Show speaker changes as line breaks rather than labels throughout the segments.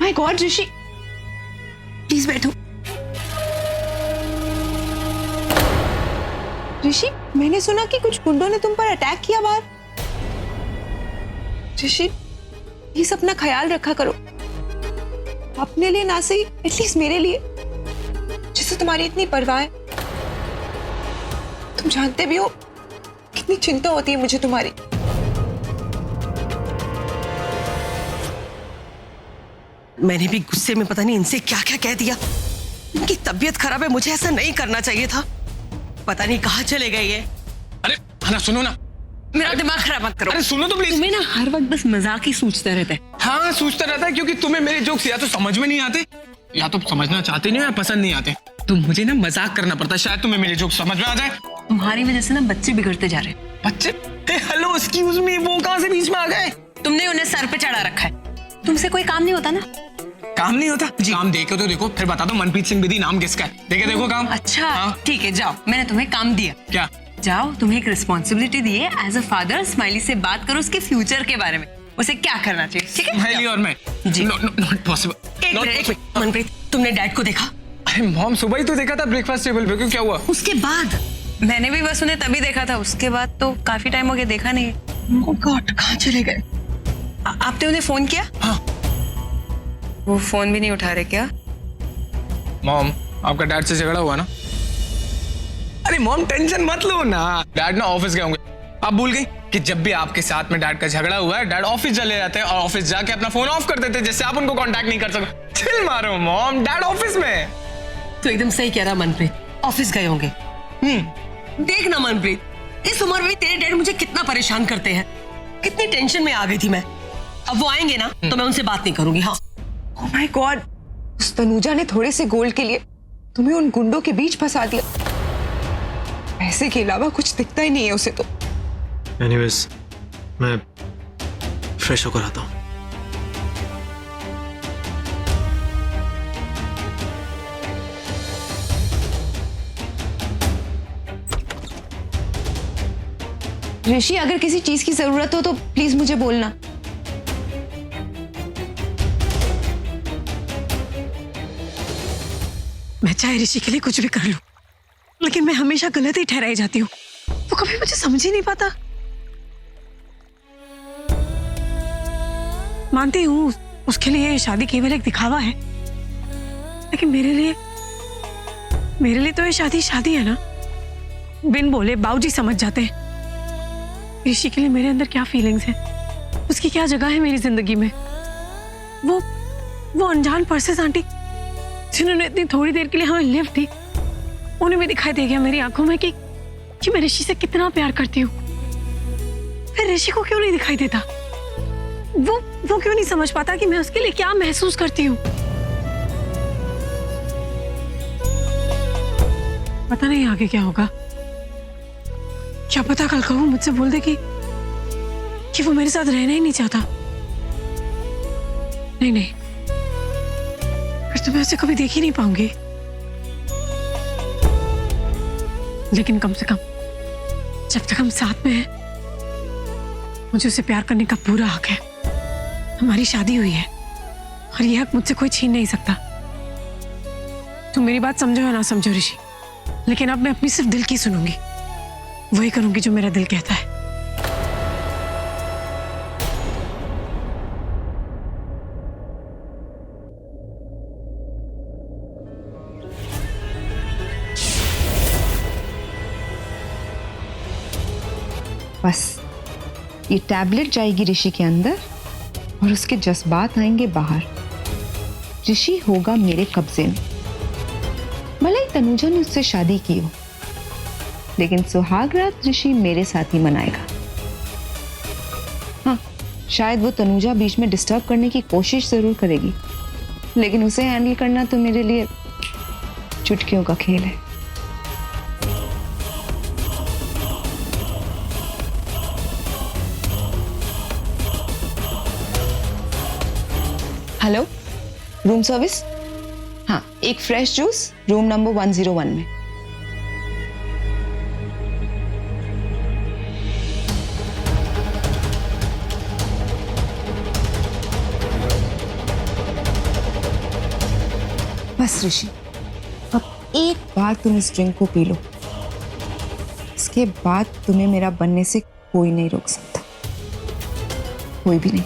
My God Rishi, please बैठो। ऋषि, मैंने सुना कि कुछ गुंडों ने तुम पर अटैक किया बाहर। ऋषि, प्लीज अपना ख्याल रखा करो, अपने लिए ना सही एटलीस्ट मेरे लिए, जिससे तुम्हारी इतनी परवाह है। तुम जानते भी हो कितनी चिंता होती है मुझे तुम्हारी।
मैंने भी गुस्से में पता नहीं इनसे क्या क्या कह दिया। इनकी तबीयत खराब है, मुझे ऐसा नहीं करना चाहिए था। पता नहीं कहाँ चले गए ये।
अरे ना सुनो ना,
मेरा दिमाग खराब मत करो।
अरे सुनो तो प्लीज।
तुम्हें ना हर वक्त बस मजाक ही सोचते रहते हैं।
हाँ सोचता रहता है, क्योंकि तुम्हें मेरे जोक्स या तो समझ में नहीं आते, या तो समझना चाहते नहीं हो, या पसंद नहीं आते। तो मुझे ना मजाक करना पड़ता है, शायद तुम्हें मेरे जोक्स समझ में आ जाए।
तुम्हारी वजह से ना बच्चे बिगड़ते जा रहे हैं।
बच्चे? हेलो एक्सक्यूज मी, वो कहाँ से बीच में आ गए?
तुमने उन्हें सर पे चढ़ा रखा है। तुमसे कोई काम नहीं होता ना?
काम नहीं होता जी? काम देखो तो देखो, फिर बता दो मनप्रीत सिंह बेदी नाम किसका है। देखे देखो काम।
अच्छा
हाँ?
ठीक है, जाओ, मैंने तुम्हें काम दिया।
क्या?
जाओ, तुम्हें एक रिस्पॉन्सिबिलिटी दी है एज अ फादर। स्माइली से बात करो उसके फ्यूचर के बारे में, उसे क्या करना चाहिए, ठीक है?
स्माइली और मैं?
जी।
Not possible.
एक मिनट, मनप्रीत, तुमने डैड को देखा?
अरे मॉम, सुबह ही तो देखा था ब्रेकफास्ट टेबल पे, क्यों क्या हुआ?
उसके बाद? मैंने भी बस उन्हें तभी देखा था, उसके बाद तो काफी टाइम हो गया देखा नहीं। Oh God, कहाँ चले गए? आपने उन्हें फोन किया?
हाँ।
वो फोन भी नहीं उठा रहे क्या?
मॉम, आपका डैड से झगड़ा हुआ ना? अरे मॉम टेंशन मत लो ना, डैड ना ऑफिस गए होंगे। आप भूल गई कि जब भी आपके साथ में डैड का झगड़ा हुआ है, डैड ऑफिस चले जाते हैं और ऑफिस जाके अपना फोन ऑफ कर देते हैं, जिससे आप उनको कांटेक्ट नहीं कर सको। चिल मारो मॉम, डैड ऑफिस में।
तो एकदम सही कह रहा मनप्रीत, ऑफिस गए होंगे। देख ना मनप्रीत, इस उम्र में तेरे डैड मुझे कितना परेशान करते हैं। कितनी टेंशन में आ गई थी मैं। अब वो आएंगे ना तो मैं उनसे बात नहीं करूंगी। हाँ।
ओह माय गॉड, उस तनुजा ने थोड़े से गोल्ड के लिए तुम्हें उन गुंडों के बीच फंसा दिया। पैसे के अलावा कुछ दिखता ही नहीं है उसे तो।
एनीवेज, मैं फ्रेश होकर आता हूँ।
ऋषि, अगर किसी चीज की जरूरत हो तो प्लीज मुझे बोलना।
मैं चाहे ऋषि के लिए कुछ भी कर लूं, लेकिन मैं हमेशा गलत ही ठहराई जाती हूँ। वो कभी मुझे समझ ही नहीं पाता। मानती हूँ उसके लिए शादी केवल एक दिखावा है, लेकिन मेरे लिए तो ये शादी शादी है ना। बिन बोले बाबूजी समझ जाते हैं ऋषि के लिए मेरे अंदर क्या फीलिंग्स है, उसकी क्या जगह है मेरी जिंदगी में। वो अनजान पर्सेस आंटी जिन्होंने इतनी थोड़ी देर के लिए हमें लिफ्ट दी, उन्हें भी दिखाई दे गया मेरी आंखों में कि मैं ऋषि से कितना प्यार करती हूँ। फिर ऋषि को क्यों नहीं दिखाई देता? वो क्यों नहीं समझ पाता कि मैं उसके लिए क्या महसूस करती हूँ? पता नहीं आगे क्या होगा। क्या पता कल को वो मुझसे बोल दे कि वो मेरे साथ रहना ही नहीं चाहता। नहीं, फिर तो मैं उसे कभी देख ही नहीं पाऊंगी। लेकिन कम से कम जब तक हम साथ में हैं, मुझे उसे प्यार करने का पूरा हक है। हमारी शादी हुई है और यह हक मुझसे कोई छीन नहीं सकता। तुम मेरी बात समझो या ना समझो ऋषि, लेकिन अब मैं अपनी सिर्फ दिल की सुनूंगी। वही करूंगी जो मेरा दिल कहता है।
बस ये टैबलेट जाएगी ऋषि के अंदर और उसके जज्बात आएंगे बाहर। ऋषि होगा मेरे कब्जे में। भले ही तनुजा ने उससे शादी की हो, लेकिन सुहाग रात ऋषि मेरे साथ ही मनाएगा। हाँ, शायद वो तनुजा बीच में डिस्टर्ब करने की कोशिश जरूर करेगी, लेकिन उसे हैंडल करना तो मेरे लिए चुटकियों का खेल है। Hello, room service? हाँ, एक फ्रेश जूस रूम नंबर 101 में। बस ऋषि, अब एक बार तुम इस ड्रिंक को पी लो, इसके बाद तुम्हें मेरा बनने से कोई नहीं रोक सकता, कोई भी नहीं।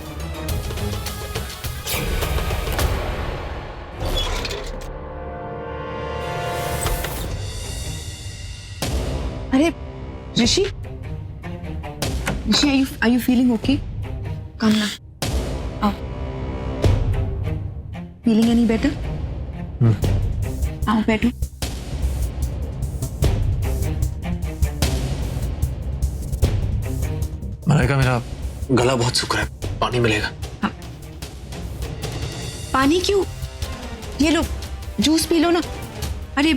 अरे ऋषि, are you feeling okay? Come now. आओ। Feeling any better? आओ बैठो।
मलाइका, मेरा गला बहुत सूख रहा है, पानी मिलेगा?
पानी क्यों? ये लो, जूस पी लो ना। अरे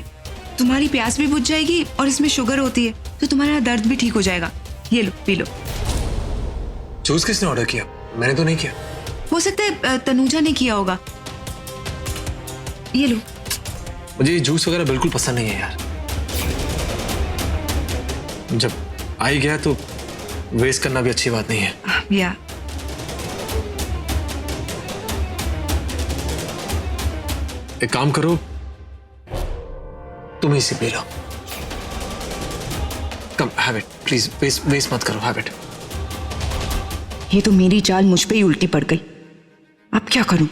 तुम्हारी प्यास भी बुझ जाएगी और इसमें शुगर होती है तो तुम्हारा दर्द भी ठीक हो जाएगा। ये लो, पी लो।
जूस किसने ऑर्डर किया? मैंने तो नहीं किया।
हो सकता है तनुजा ने किया होगा। ये लो।
मुझे ये जूस वगैरह बिल्कुल पसंद नहीं है यार। जब आ ही गया तो वेस्ट करना भी अच्छी बात नहीं है।
या
एक काम करो, तुम इसे पी लो। Come, have it please, waste मत करो, हैव इट।
ये तो मेरी चाल मुझ पे ही उल्टी पड़ गई। अब क्या करूं?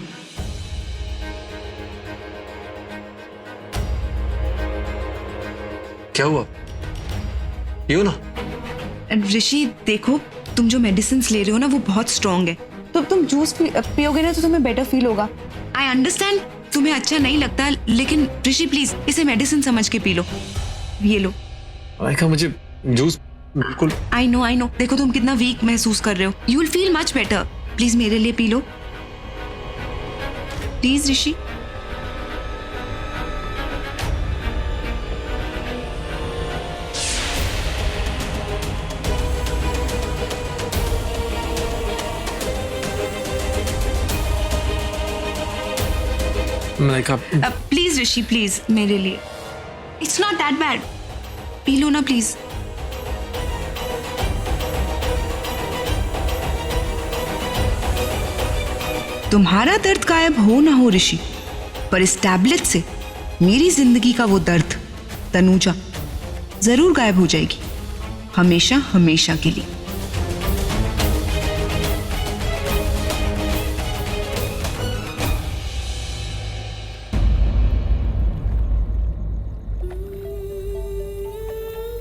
क्या हुआ? पियो ना।
ऋषि देखो, तुम जो मेडिसिन ले रहे हो ना वो बहुत स्ट्रॉन्ग है, तो तुम जूस पियोगे ना तो तुम्हें बेटर फील होगा। आई अंडरस्टैंड तुम्हें अच्छा नहीं लगता, लेकिन ऋषि प्लीज इसे मेडिसिन समझ के पी लो। ये लो।
मलाइका, मुझे जूस बिल्कुल।
आई नो, देखो तुम कितना वीक महसूस कर रहे हो। You will feel much better. Please मेरे लिए पी लो, please Rishi.
Malaika,
please Rishi, please मेरे लिए। It's not that bad. पी लो ना प्लीज। तुम्हारा दर्द गायब हो ना हो ऋषि, पर इस टैबलेट से मेरी जिंदगी का वो दर्द तनुजा जरूर गायब हो जाएगी, हमेशा हमेशा के लिए।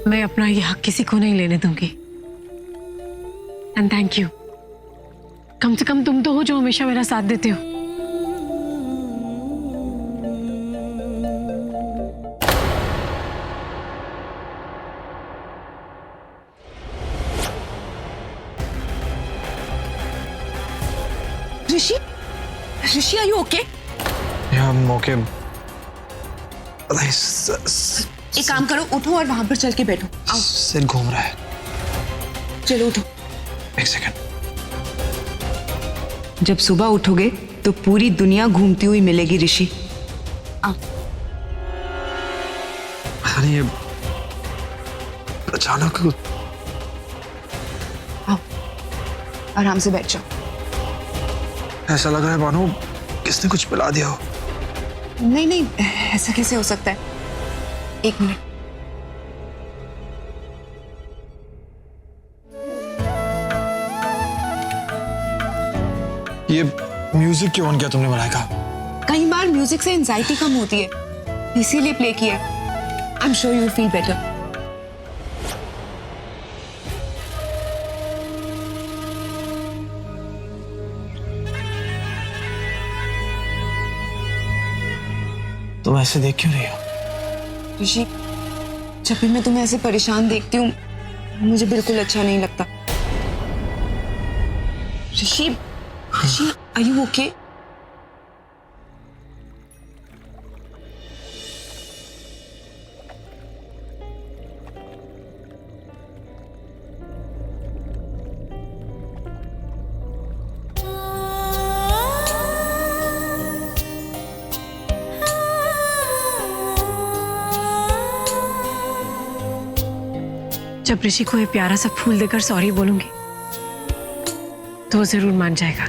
मैं अपना ये हक किसी को नहीं लेने दूंगी। And thank you. कम से कम तुम तो हो जो हमेशा मेरा साथ देते हो।
ऋषि आर यू ओके?
ओके।
एक काम करो, उठो और वहां पर चल के बैठो। आओ।
सिर घूम रहा है।
चलो उठो।
एक सेकंड।
जब सुबह उठोगे तो पूरी दुनिया घूमती हुई मिलेगी ऋषि। आओ।
अरे ये अचानक।
आओ, आराम से बैठ जाओ।
ऐसा लग रहा है मानो किसने कुछ पिला दिया हो।
नहीं, ऐसा कैसे हो सकता है? एक मिनट।
ये म्यूजिक क्यों ऑन किया तुमने मलाइका?
कई बार म्यूजिक से एंजाइटी कम होती है, इसीलिए प्ले किया। I am sure you will feel better.
तुम ऐसे देख क्यों रही हो?
ऋषि, जब भी मैं तुम्हें ऐसे परेशान देखती हूँ मुझे बिल्कुल अच्छा नहीं लगता। ऋषि, आर यू ओके?
जब ऋषि को ये प्यारा सा फूल देकर सॉरी बोलूंगी तो वो जरूर मान जाएगा।